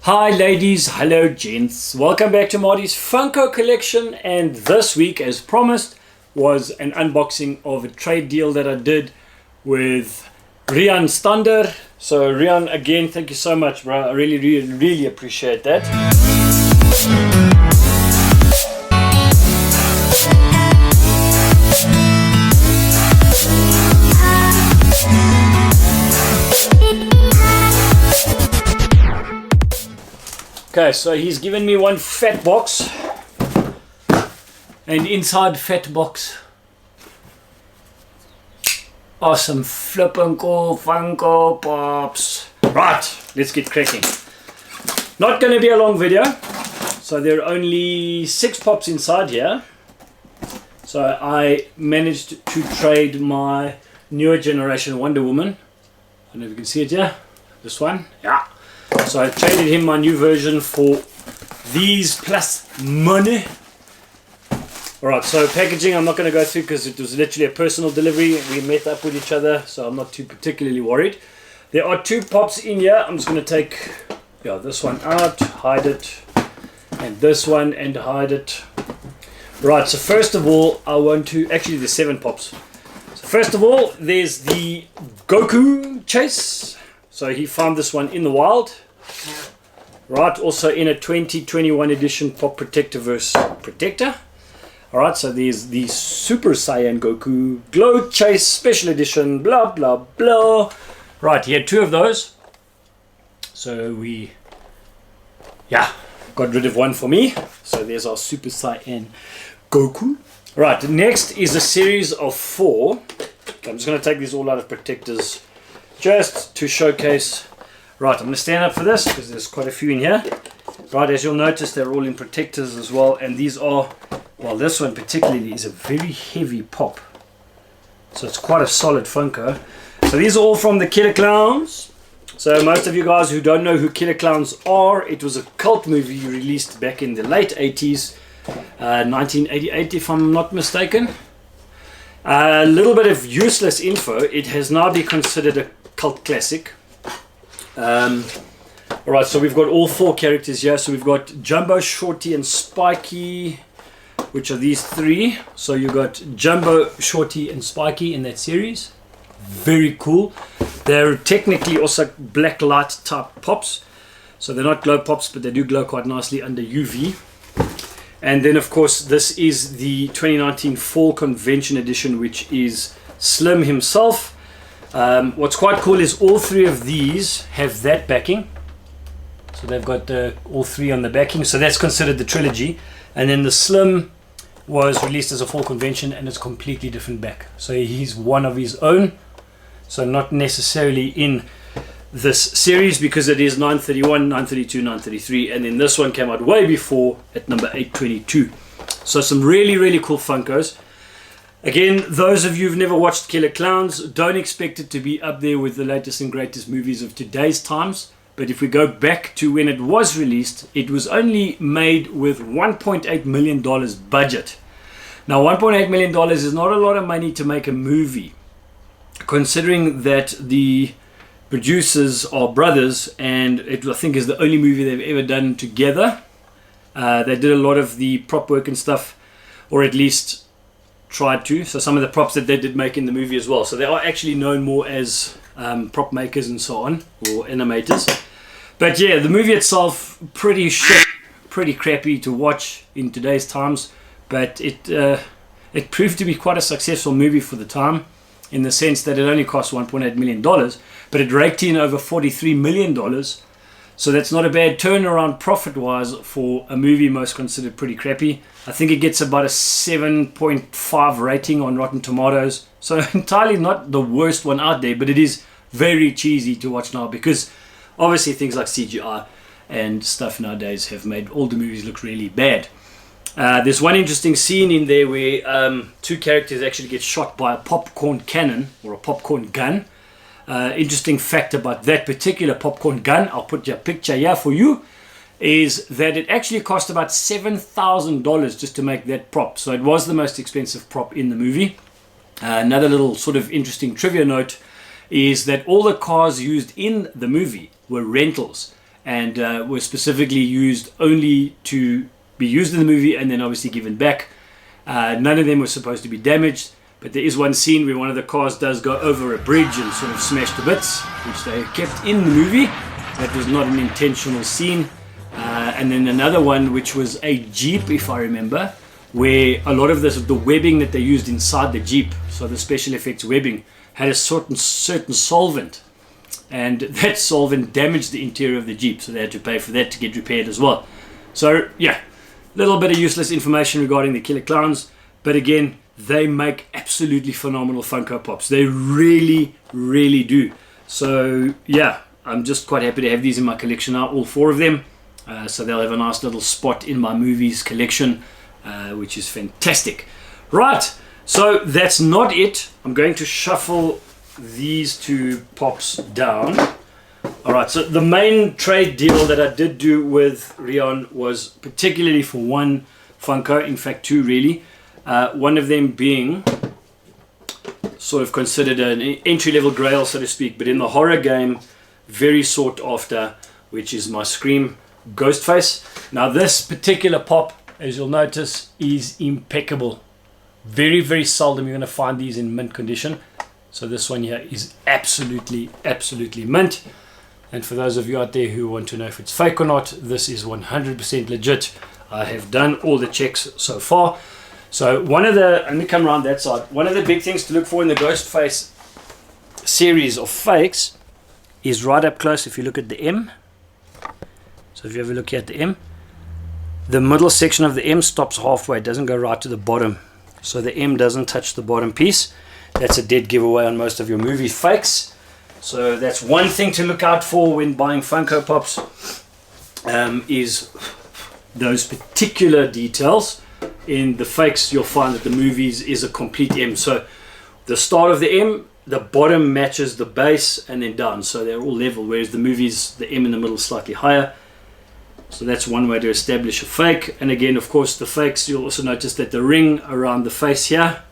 Hi ladies, hello gents, welcome back to Marty's Funko collection, and this week as promised was an unboxing of a trade deal that I did with Riaan Stander. So Riaan, again, thank you so much bro, I really appreciate that. Okay, so he's given me one fat box, and inside fat box are some flippin' cool Funko Pops. Right, let's get cracking. Not going to be a long video, so there are only 6 pops inside here. So I managed to trade my newer generation Wonder Woman. I don't know if you can see it here. This one, yeah. So I traded him my new version for these plus money. Alright, so packaging I'm not going to go through because it was literally a personal delivery. We met up with each other, so I'm not too particularly worried. There are 2 pops in here. I'm just going to take this one out, hide it, and this one and hide it. Right, so first of all, I want to, actually there's 7 pops. So first of all, there's the Goku chase. So he found this one in the wild. Right, also in a 2021 edition Pop Protectorverse Protector. Alright, so there's the Super Saiyan Goku Glow Chase Special Edition, blah blah blah. Right, he had 2 of those. So we, got rid of one for me. So there's our Super Saiyan Goku. Right, next is a series of 4. Okay, I'm just going to take these all out of protectors just to showcase. Right, I'm going to stand up for this because there's quite a few in here. Right, as you'll notice, they're all in protectors as well, and these are, well, this one particularly is a very heavy pop, so it's quite a solid Funko. So these are all from the Killer Clowns. So most of you guys who don't know who Killer Clowns are, it was a cult movie released back in the late 80s, 1988 if I'm not mistaken. A little bit of useless info, it has now been considered a cult classic. Alright, so we've got all 4 characters here. So we've got Jumbo, Shorty and Spiky, which are these 3. So you've got Jumbo, Shorty and Spiky in that series. Very cool. They're technically also black light type pops. So they're not glow pops, but they do glow quite nicely under UV. And then of course this is the 2019 Fall Convention Edition, which is Slim himself. What's quite cool is all 3 of these have that backing. So they've got all 3 on the backing. So that's considered the trilogy. And then the Slim was released as a Fall Convention and it's completely different back. So he's one of his own. So not necessarily in this series because it is 931, 932, 933. And then this one came out way before at number 822. So some really cool Funkos. Again, those of you who've never watched Killer Clowns, don't expect it to be up there with the latest and greatest movies of today's times. But if we go back to when it was released, it was only made with $1.8 million budget. Now, $1.8 million is not a lot of money to make a movie, considering that the producers are brothers, and it I think is the only movie they've ever done together. They did a lot of the prop work and stuff, or at least tried to. So some of the props that they did make in the movie as well. So they are actually known more as prop makers and so on, or animators. But yeah, the movie itself, pretty shit, pretty crappy to watch in today's times. But it proved to be quite a successful movie for the time, in the sense that it only cost $1.8 million, but it raked in over $43 million. So that's not a bad turnaround profit-wise for a movie most considered pretty crappy. I think it gets about a 7.5 rating on Rotten Tomatoes. So entirely not the worst one out there, but it is very cheesy to watch now because obviously things like CGI and stuff nowadays have made all the movies look really bad. There's one interesting scene in there where 2 characters actually get shot by a popcorn cannon or a popcorn gun. Interesting fact about that particular popcorn gun, I'll put your picture here for you, is that it actually cost about $7,000 just to make that prop. So it was the most expensive prop in the movie. Another little sort of interesting trivia note is that all the cars used in the movie were rentals, and were specifically used only to be used in the movie and then obviously given back. None of them were supposed to be damaged, but there is one scene where one of the cars does go over a bridge and sort of smash to bits, which they kept in the movie. That was not an intentional scene. And then another one, which was a Jeep, if I remember, where a lot of the webbing that they used inside the Jeep, so the special effects webbing, had a certain solvent, and that solvent damaged the interior of the Jeep, so they had to pay for that to get repaired as well. So yeah, a little bit of useless information regarding the Killer Clowns, but again, they make absolutely phenomenal Funko Pops. They really, really do. So yeah, I'm just quite happy to have these in my collection now, all 4 of them. So they'll have a nice little spot in my movies collection, which is fantastic. Right, so that's not it. I'm going to shuffle these 2 pops down. Alright, so the main trade deal that I did do with Riaan was particularly for one Funko, in fact 2 really. One of them being sort of considered an entry-level grail, so to speak, but in the horror game, very sought after, which is my Scream Ghostface. Now this particular pop, as you'll notice, is impeccable. Very, very seldom you're going to find these in mint condition. So this one here is absolutely, absolutely mint. And for those of you out there who want to know if it's fake or not, this is 100% legit. I have done all the checks so far. So one of the, let me come around that side. One of the big things to look for in the Ghostface series of fakes is right up close. If you look at the M, so if you ever look here at the M, the middle section of the M stops halfway, it doesn't go right to the bottom. So the M doesn't touch the bottom piece. That's a dead giveaway on most of your movie fakes. So that's one thing to look out for when buying Funko Pops, is those particular details. In the fakes, you'll find that the movies is a complete M. So the start of the M, the bottom matches the base and then down. So they're all level, whereas the movies, the M in the middle is slightly higher. So that's one way to establish a fake. And again, of course, the fakes, you'll also notice that the ring around the face here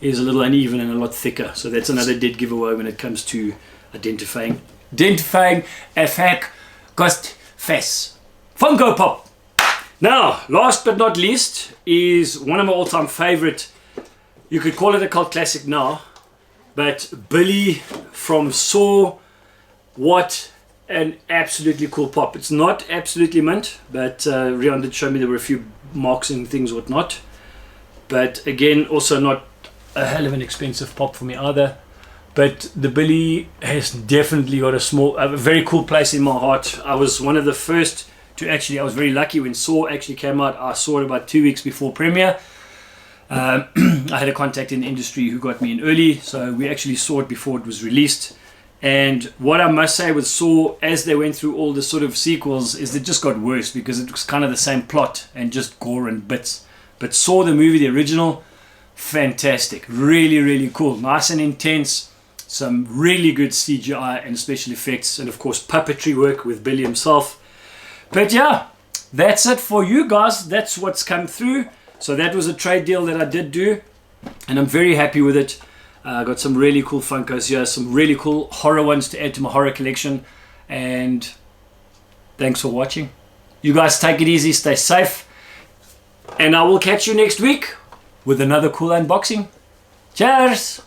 is a little uneven and a lot thicker. So that's another dead giveaway when it comes to identifying a fake Ghostface Funko Pop. Now, last but not least, is one of my all-time favorite, you could call it a cult classic now, but Billy from Saw. What an absolutely cool pop. It's not absolutely mint, but Riaan did show me there were a few marks and things whatnot. But again, also not a hell of an expensive pop for me either. But the Billy has definitely got a very cool place in my heart. I was one of the first to actually, I was very lucky when Saw actually came out. I saw it about 2 weeks before premiere. I had a contact in the industry who got me in early, so we actually saw it before it was released. And what I must say with Saw, as they went through all the sort of sequels, is it just got worse because it was kind of the same plot and just gore and bits. But Saw the movie, the original, fantastic, really, really cool, nice and intense. Some really good CGI and special effects, and of course puppetry work with Billy himself. But yeah, that's it for you guys. That's what's come through. So that was a trade deal that I did do, and I'm very happy with it. I got some really cool Funkos here, some really cool horror ones to add to my horror collection. And thanks for watching. You guys take it easy, stay safe, and I will catch you next week with another cool unboxing. Cheers!